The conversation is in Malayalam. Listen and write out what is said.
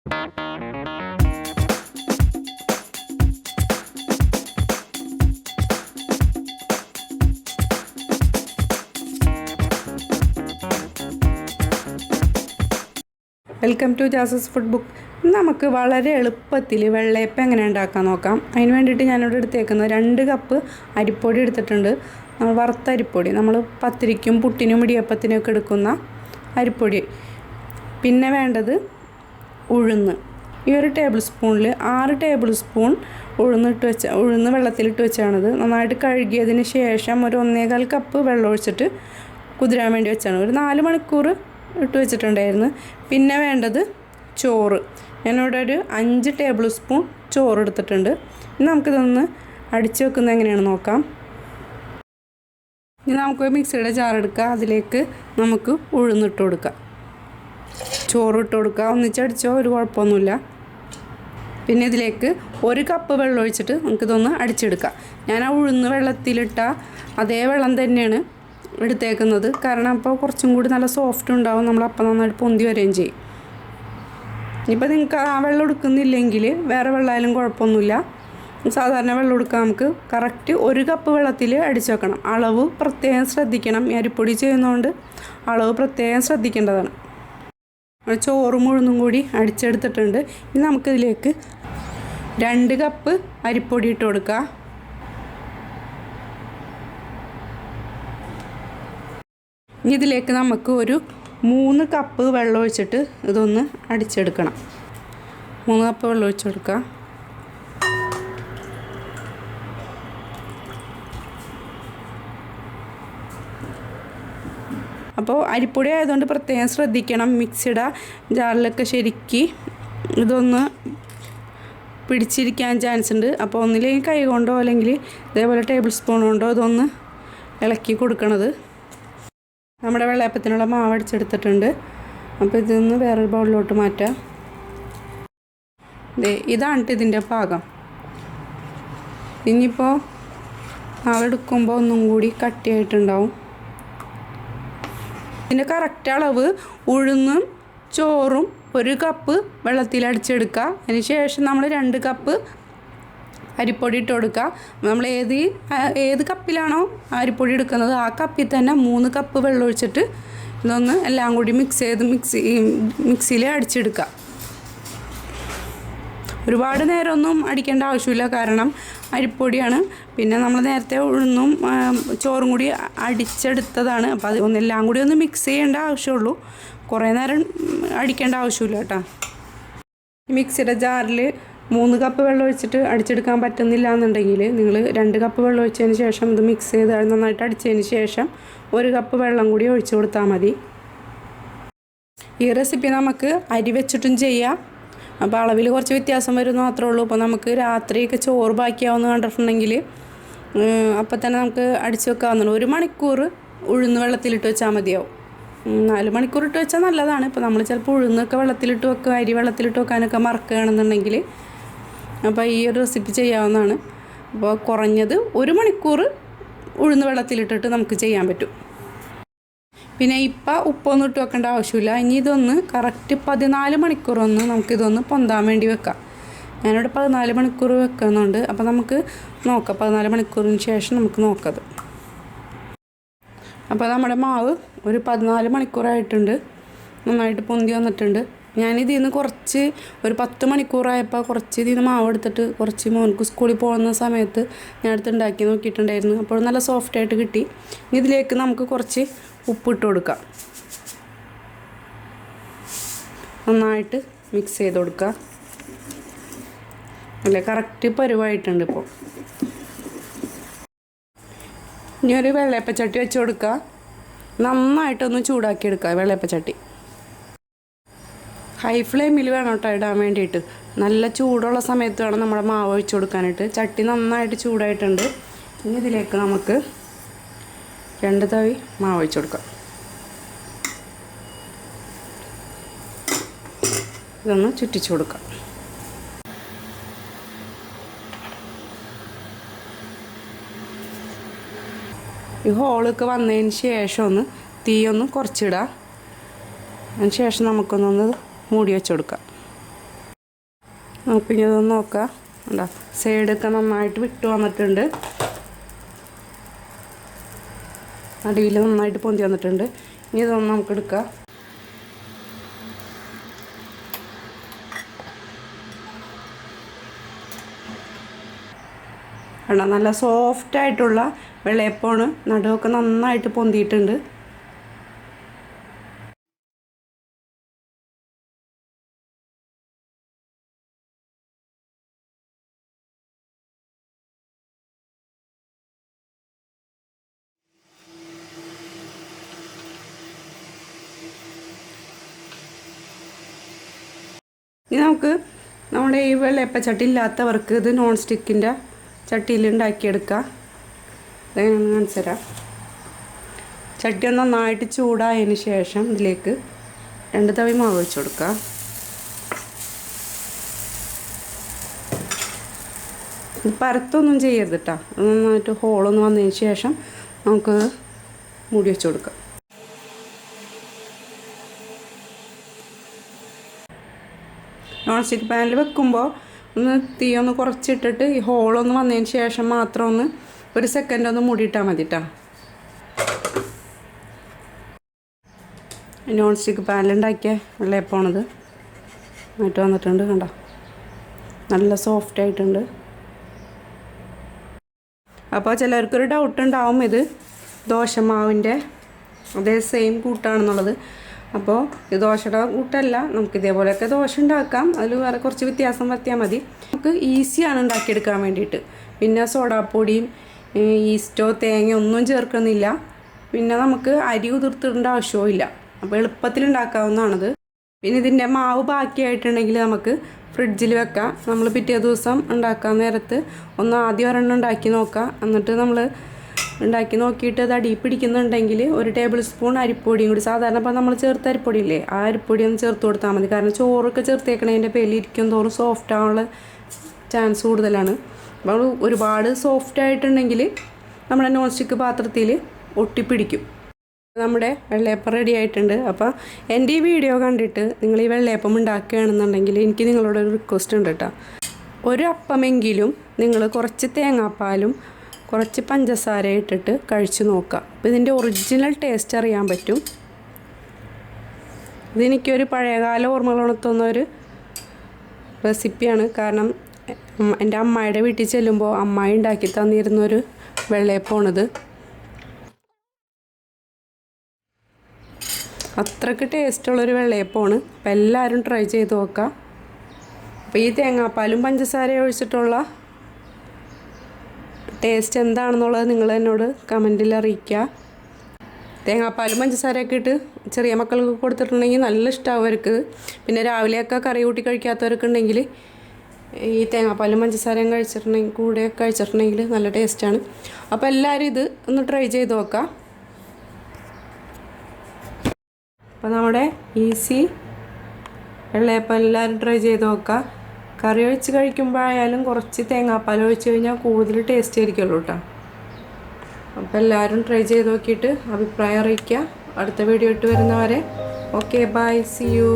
വെൽക്കം ടു ജാസസ് ഫുഡ് ബുക്ക്. നമുക്ക് വളരെ എളുപ്പത്തിൽ വെള്ളയപ്പം എങ്ങനെ ഉണ്ടാക്കാൻ നോക്കാം. അതിന് വേണ്ടിയിട്ട് ഞാനിവിടെ എടുത്തേക്കുന്നത് 2 കപ്പ് അരിപ്പൊടി എടുത്തിട്ടുണ്ട്. നമ്മൾ വറുത്ത അരിപ്പൊടി, നമ്മൾ പത്തിരിക്കും പുട്ടിനും ഇടിയപ്പത്തിനൊക്കെ എടുക്കുന്ന അരിപ്പൊടി. പിന്നെ വേണ്ടത് ഉഴുന്ന്. ഈ ഒരു ടേബിൾ സ്പൂണിൽ 6 ടേബിൾ സ്പൂൺ ഉഴുന്ന് വെള്ളത്തിലിട്ട് വെച്ചാണിത്. നന്നായിട്ട് കഴുകിയതിന് ശേഷം ഒരു 1.25 കപ്പ് വെള്ളം ഒഴിച്ചിട്ട് കുതിരാൻ വേണ്ടി വെച്ചാണ്. ഒരു 4 മണിക്കൂർ ഇട്ട് വെച്ചിട്ടുണ്ടായിരുന്നു. പിന്നെ വേണ്ടത് ചോറ്. ഞാനിവിടെ ഒരു 5 ടേബിൾ സ്പൂൺ ചോറ് എടുത്തിട്ടുണ്ട്. ഇനി നമുക്കിതൊന്ന് അടിച്ച് വെക്കുന്നത് എങ്ങനെയാണെന്ന് നോക്കാം. ഇനി നമുക്ക് മിക്സിയുടെ ജാർ എടുക്കാം. അതിലേക്ക് നമുക്ക് ഉഴുന്നിട്ട് കൊടുക്കാം, ചോറ് ഇട്ട് കൊടുക്കുക. ഒന്നിച്ചടിച്ചോ ഒരു കുഴപ്പമൊന്നുമില്ല. പിന്നെ ഇതിലേക്ക് 1 കപ്പ് വെള്ളം ഒഴിച്ചിട്ട് നമുക്കിതൊന്ന് അടിച്ചെടുക്കാം. ഞാൻ ആ ഉഴുന്ന് വെള്ളത്തിലിട്ട അതേ വെള്ളം തന്നെയാണ് എടുത്തേക്കുന്നത്. കാരണം അപ്പോൾ കുറച്ചും കൂടി നല്ല സോഫ്റ്റ് ഉണ്ടാവും, നമ്മളപ്പം നന്നായിട്ട് പൊന്തി വരികയും ചെയ്യും. ഇനിയിപ്പോൾ നിങ്ങൾക്ക് ആ വെള്ളം എടുക്കുന്നില്ലെങ്കിൽ വേറെ വെള്ളമായാലും കുഴപ്പമൊന്നുമില്ല. സാധാരണ വെള്ളം എടുക്കാൻ നമുക്ക് കറക്റ്റ് 1 കപ്പ് വെള്ളത്തിൽ അടിച്ച് വെക്കണം. അളവ് പ്രത്യേകം ശ്രദ്ധിക്കണം. ഈ അരിപ്പൊടി ചെയ്യുന്നതുകൊണ്ട് അളവ് പ്രത്യേകം ശ്രദ്ധിക്കേണ്ടതാണ്. ചോറും ഉഴുന്നും കൂടി അടിച്ചെടുത്തിട്ടുണ്ട്. ഇനി നമുക്കിതിലേക്ക് 2 കപ്പ് അരിപ്പൊടി ഇട്ട് കൊടുക്കുക. ഇനി ഇതിലേക്ക് നമുക്ക് ഒരു 3 കപ്പ് വെള്ളം ഒഴിച്ചിട്ട് ഇതൊന്ന് അടിച്ചെടുക്കണം. 3 കപ്പ് വെള്ളം ഒഴിച്ച് കൊടുക്കുക. അപ്പോൾ അരിപ്പൊടി ആയതുകൊണ്ട് പ്രത്യേകം ശ്രദ്ധിക്കണം. മിക്സിയുടെ ജാറിലൊക്കെ ശരിക്ക് ഇതൊന്ന് പിടിച്ചിരിക്കാൻ ചാൻസ് ഉണ്ട്. അപ്പോൾ ഒന്നില്ലെങ്കിൽ കൈ കൊണ്ടോ അല്ലെങ്കിൽ ഇതേപോലെ ടേബിൾ സ്പൂൺ കൊണ്ടോ ഇതൊന്ന് ഇളക്കി കൊടുക്കണത്. നമ്മുടെ വെള്ളയപ്പത്തിനുള്ള മാവ് അടിച്ചെടുത്തിട്ടുണ്ട്. അപ്പോൾ ഇതൊന്ന് വേറൊരു ബൗളിലോട്ട് മാറ്റാം. ഇതാണ് ഇതിൻ്റെ പാകം. ഇനിയിപ്പോൾ മാവെടുക്കുമ്പോൾ ഒന്നും കൂടി കട്ടിയായിട്ടുണ്ടാവും. ഇതിൻ്റെ കറക്റ്റ് അളവ് ഉഴുന്നും ചോറും 1 കപ്പ് വെള്ളത്തിൽ അടിച്ചെടുക്കുക. അതിന് ശേഷം നമ്മൾ 2 കപ്പ് അരിപ്പൊടി ഇട്ട് കൊടുക്കുക. നമ്മൾ ഏത് കപ്പിലാണോ അരിപ്പൊടി എടുക്കുന്നത് ആ കപ്പിൽ തന്നെ 3 കപ്പ് വെള്ളം ഒഴിച്ചിട്ട് ഇതൊന്ന് എല്ലാം കൂടി മിക്സിയിൽ അടിച്ചെടുക്കുക. ഒരുപാട് നേരമൊന്നും അടിക്കേണ്ട ആവശ്യമില്ല, കാരണം അരിപ്പൊടിയാണ്. പിന്നെ നമ്മൾ നേരത്തെ ഉഴുന്നും ചോറും കൂടി അടിച്ചെടുത്തതാണ്. അപ്പോൾ അത് എല്ലാം കൂടി ഒന്ന് മിക്സ് ചെയ്യേണ്ട ആവശ്യമുള്ളൂ. കുറേ നേരം അടിക്കേണ്ട ആവശ്യമില്ല കേട്ടോ. മിക്സിയുടെ ജാറിൽ 3 കപ്പ് വെള്ളം ഒഴിച്ചിട്ട് അടിച്ചെടുക്കാൻ പറ്റുന്നില്ല എന്നുണ്ടെങ്കിൽ നിങ്ങൾ 2 കപ്പ് വെള്ളം ഒഴിച്ചതിന് ശേഷം ഇത് മിക്സ് ചെയ്ത് നന്നായിട്ട് അടിച്ചതിന് ശേഷം 1 കപ്പ് വെള്ളം കൂടി ഒഴിച്ചു കൊടുത്താൽ മതി. ഈ റെസിപ്പി നമുക്ക് അരി വെച്ചിട്ടും ചെയ്യാം. അപ്പോൾ അളവിൽ കുറച്ച് വ്യത്യാസം വരുന്ന മാത്രമേ ഉള്ളൂ. അപ്പോൾ നമുക്ക് രാത്രിയൊക്കെ ചോറ് ബാക്കിയാവുമെന്ന് കണ്ടിട്ടുണ്ടെങ്കിൽ അപ്പോൾ തന്നെ നമുക്ക് അടിച്ച് വെക്കാവുന്നതാണ്. 1 മണിക്കൂർ ഉഴുന്ന് വെള്ളത്തിലിട്ട് വെച്ചാൽ മതിയാവും. 4 മണിക്കൂർ ഇട്ട് വെച്ചാൽ നല്ലതാണ്. ഇപ്പോൾ നമ്മൾ ചിലപ്പോൾ ഉഴുന്നൊക്കെ വെള്ളത്തിലിട്ട് വെക്കുക, അരി വെള്ളത്തിലിട്ട് വെക്കാനൊക്കെ മറക്കുകയാണെന്നുണ്ടെങ്കിൽ അപ്പോൾ ഈ ഒരു റെസിപ്പി ചെയ്യാവുന്നതാണ്. അപ്പോൾ കുറഞ്ഞത് 1 മണിക്കൂർ ഉഴുന്ന് വെള്ളത്തിലിട്ടിട്ട് നമുക്ക് ചെയ്യാൻ പറ്റും. പിന്നെ ഇപ്പം ഉപ്പൊന്നും ഇട്ട് വെക്കേണ്ട ആവശ്യമില്ല. ഇനി ഇതൊന്ന് കറക്റ്റ് 14 മണിക്കൂറൊന്ന് നമുക്കിതൊന്ന് പൊന്താൻ വേണ്ടി വെക്കാം. ഞാനിവിടെ 14 മണിക്കൂർ വെക്കുന്നുണ്ട്. അപ്പോൾ നമുക്ക് നോക്കാം 14 മണിക്കൂറിന് ശേഷം നമുക്ക് നോക്കാം. അപ്പോൾ നമ്മുടെ മാവ് ഒരു 14 മണിക്കൂറായിട്ടുണ്ട്, നന്നായിട്ട് പൊന്തി വന്നിട്ടുണ്ട്. ഞാനിതിൽ നിന്ന് കുറച്ച് ഒരു 10 മണിക്കൂറായപ്പോൾ കുറച്ച് ഇതിൽ നിന്ന് മാവ് എടുത്തിട്ട് കുറച്ച് മോൾക്ക് സ്കൂളിൽ പോകുന്ന സമയത്ത് ഞാൻ എടുത്ത് ഉണ്ടാക്കി നോക്കിയിട്ടുണ്ടായിരുന്നു. അപ്പോൾ നല്ല സോഫ്റ്റായിട്ട് കിട്ടി. ഇതിലേക്ക് നമുക്ക് കുറച്ച് ഉപ്പിട്ട് കൊടുക്കാം. നന്നായിട്ട് മിക്സ് ചെയ്ത് കൊടുക്കുക. അല്ലേ കറക്റ്റ് പരുവായിട്ടുണ്ട്. ഇപ്പോൾ ഇനി ഒരു വെള്ളയപ്പച്ചട്ടി വെച്ച് കൊടുക്കുക. നന്നായിട്ടൊന്ന് ചൂടാക്കിയെടുക്കുക വെള്ളയപ്പച്ചട്ടി. ഹൈ ഫ്ലെയിമിൽ വേണം കേട്ടോ ഇടാൻ വേണ്ടിയിട്ട്. നല്ല ചൂടുള്ള സമയത്ത് വേണം നമ്മുടെ മാവ് ഒഴിച്ച് കൊടുക്കാനായിട്ട്. ചട്ടി നന്നായിട്ട് ചൂടായിട്ടുണ്ട്. ഇനി ഇതിലേക്ക് നമുക്ക് 2 തവി മാവ് ഒഴിച്ച് കൊടുക്കാം. ഇതൊന്ന് ചുറ്റിച്ച് കൊടുക്കാം. ഈ ഹോളൊക്കെ വന്നതിന് ശേഷം ഒന്ന് തീയൊന്ന് കുറച്ചിടുക. അതിന് ശേഷം നമുക്കൊന്നൊന്ന് മൂടി വെച്ച് കൊടുക്കാം. നമുക്കിനി ഇതൊന്ന് നോക്കാം. ഉണ്ടോ, സൈഡൊക്കെ നന്നായിട്ട് വിട്ട് വന്നിട്ടുണ്ട്, അടിയിൽ നന്നായിട്ട് പൊന്തി വന്നിട്ടുണ്ട്. ഇനി ഇതൊന്ന് നമുക്ക് എടുക്കാം. കണ്ടോ, നല്ല സോഫ്റ്റായിട്ടുള്ള വെള്ളയപ്പമാണ്. നടുവൊക്കെ നന്നായിട്ട് പൊന്തിയിട്ടുണ്ട്. ഇനി നമുക്ക് നമ്മുടെ ഈ വെള്ളയപ്പച്ചട്ടി ഇല്ലാത്തവർക്ക് ഇത് നോൺ സ്റ്റിക്കിൻ്റെ ചട്ടിയിൽ ഉണ്ടാക്കിയെടുക്കാം. അത് ഞാൻ കാണിച്ചു തരാം. ചട്ടി ഒന്ന് നന്നായിട്ട് ചൂടായതിന് ശേഷം ഇതിലേക്ക് 2 തവി മാവ് ഒഴിച്ച് കൊടുക്കുക. ഇത് പരത്തൊന്നും ചെയ്യരുത് കേട്ടോ. നന്നായിട്ട് ഹോളൊന്ന് വന്നതിന് ശേഷം നമുക്ക് മൂടി വെച്ച് കൊടുക്കാം. നോൺ സ്റ്റിക്ക് പാനിൽ വെക്കുമ്പോൾ ഒന്ന് തീ ഒന്ന് കുറച്ചിട്ടിട്ട് ഈ ഹോളൊന്ന് വന്നതിന് ശേഷം മാത്രം ഒന്ന് 1 സെക്കൻഡ് ഒന്ന് മൂടിയിട്ടാൽ മതി കേട്ടോ. നോൺ സ്റ്റിക്ക് പാനിലുണ്ടാക്കിയ വെള്ളയപ്പമാണിത്. നന്നായിട്ട് വന്നിട്ടുണ്ട്, കണ്ടോ, നല്ല സോഫ്റ്റ് ആയിട്ടുണ്ട്. അപ്പോൾ ചിലർക്കൊരു ഡൗട്ട് ഉണ്ടാവും ഇത് ദോശമാവിൻ്റെ അതേ സെയിം കൂട്ടാണെന്നുള്ളത്. അപ്പോൾ ഇത് ദോശയുടെ കൂട്ടല്ല, നമുക്ക് ഇതേപോലെയൊക്കെ ദോശ ഉണ്ടാക്കാം. അതിൽ വേറെ കുറച്ച് വ്യത്യാസം വരുത്തിയാൽ മതി. നമുക്ക് ഈസിയാണ് ഉണ്ടാക്കിയെടുക്കാൻ വേണ്ടിയിട്ട്. പിന്നെ സോഡാപ്പൊടിയും ഈസ്റ്റോ തേങ്ങ ഒന്നും ചേർക്കുന്നില്ല. പിന്നെ നമുക്ക് അരി ഉതിർത്തിടേണ്ട ആവശ്യവും ഇല്ല. അപ്പോൾ എളുപ്പത്തിൽ ഉണ്ടാക്കാവുന്നതാണത്. പിന്നെ ഇതിൻ്റെ മാവ് ബാക്കിയായിട്ടുണ്ടെങ്കിൽ നമുക്ക് ഫ്രിഡ്ജിൽ വെക്കാം. നമ്മൾ പിറ്റേ ദിവസം ഉണ്ടാക്കാൻ നേരത്ത് ആദ്യം ഒരെണ്ണം ഉണ്ടാക്കി നോക്കാം. എന്നിട്ട് നമ്മൾ ഉണ്ടാക്കി നോക്കിയിട്ട് അത് അടി പിടിക്കുന്നുണ്ടെങ്കിൽ 1 ടേബിൾ സ്പൂൺ അരിപ്പൊടിയും കൂടി, സാധാരണ ഇപ്പോൾ നമ്മൾ ചേർത്ത അരിപ്പൊടിയില്ലേ, ആ അരിപ്പൊടി ഒന്ന് ചേർത്ത് കൊടുത്താൽ മതി. കാരണം ചോറൊക്കെ ചേർത്തേക്കണതിൻ്റെ പേരിലിരിക്കും തോറും സോഫ്റ്റ് ആവാനുള്ള ചാൻസ് കൂടുതലാണ്. അപ്പോൾ ഒരുപാട് സോഫ്റ്റ് ആയിട്ടുണ്ടെങ്കിൽ നമ്മുടെ നോൺ സ്റ്റിക്ക് പാത്രത്തിൽ ഒട്ടിപ്പിടിക്കും. നമ്മുടെ വെള്ളയപ്പം റെഡി ആയിട്ടുണ്ട്. അപ്പോൾ എൻ്റെ ഈ വീഡിയോ കണ്ടിട്ട് നിങ്ങൾ ഈ വെള്ളയപ്പം ഉണ്ടാക്കുകയാണെന്നുണ്ടെങ്കിൽ എനിക്ക് നിങ്ങളോടൊരു റിക്വസ്റ്റ് ഉണ്ട് കേട്ടോ. ഒരു അപ്പമെങ്കിലും നിങ്ങൾ കുറച്ച് തേങ്ങാപ്പാലും കുറച്ച് പഞ്ചസാര ഇട്ടിട്ട് കഴിച്ച് നോക്കുക. അപ്പോൾ ഇതിൻ്റെ ഒറിജിനൽ ടേസ്റ്റ് അറിയാൻ പറ്റും. ഇതെനിക്കൊരു പഴയകാല ഓർമ്മകൾ ഉണർത്തുന്ന ഒരു റെസിപ്പിയാണ്. കാരണം എൻ്റെ അമ്മായിയുടെ വീട്ടിൽ ചെല്ലുമ്പോൾ അമ്മായി ഉണ്ടാക്കി തന്നിരുന്നൊരു വെള്ളയപ്പമാണിത്. അത്രയ്ക്ക് ടേസ്റ്റുള്ളൊരു വെള്ളയപ്പമാണ്. അപ്പോൾ എല്ലാവരും ട്രൈ ചെയ്ത് നോക്കുക. അപ്പോൾ ഈ തേങ്ങാപ്പാലും പഞ്ചസാരയും ഒഴിച്ചിട്ടുള്ള ടേസ്റ്റ് എന്താണെന്നുള്ളത് നിങ്ങൾ എന്നോട് കമൻറ്റിൽ അറിയിക്കുക. തേങ്ങാപ്പാലും പഞ്ചസാരയൊക്കെ ഇട്ട് ചെറിയ മക്കൾക്ക് കൊടുത്തിട്ടുണ്ടെങ്കിൽ നല്ല ഇഷ്ടമാവും അവർക്ക്. പിന്നെ രാവിലെയൊക്കെ കറി കൂട്ടി കഴിക്കാത്തവർക്ക് ഉണ്ടെങ്കിൽ ഈ തേങ്ങാപ്പാലും പഞ്ചസാരയും കഴിച്ചിട്ടുണ്ടെങ്കിൽ നല്ല ടേസ്റ്റാണ്. അപ്പോൾ എല്ലാവരും ഇത് ഒന്ന് ട്രൈ ചെയ്ത് നോക്കാം. അപ്പോൾ നമ്മുടെ ഈസി വെള്ളയപ്പം എല്ലാവരും ട്രൈ ചെയ്ത് നോക്കുക. കറി ഒഴിച്ച് കഴിക്കുമ്പോഴായാലും കുറച്ച് തേങ്ങാപ്പാൽ ഒഴിച്ച് കഴിഞ്ഞാൽ കൂടുതൽ ടേസ്റ്റ് ആയിരിക്കുമല്ലോ കേട്ടോ. അപ്പോൾ എല്ലാവരും ട്രൈ ചെയ്ത് നോക്കിയിട്ട് അഭിപ്രായം അറിയിക്കുക. അടുത്ത വീഡിയോ ഇട്ട് വരുന്നവരെ ഓക്കെ, ബൈ, സി യു.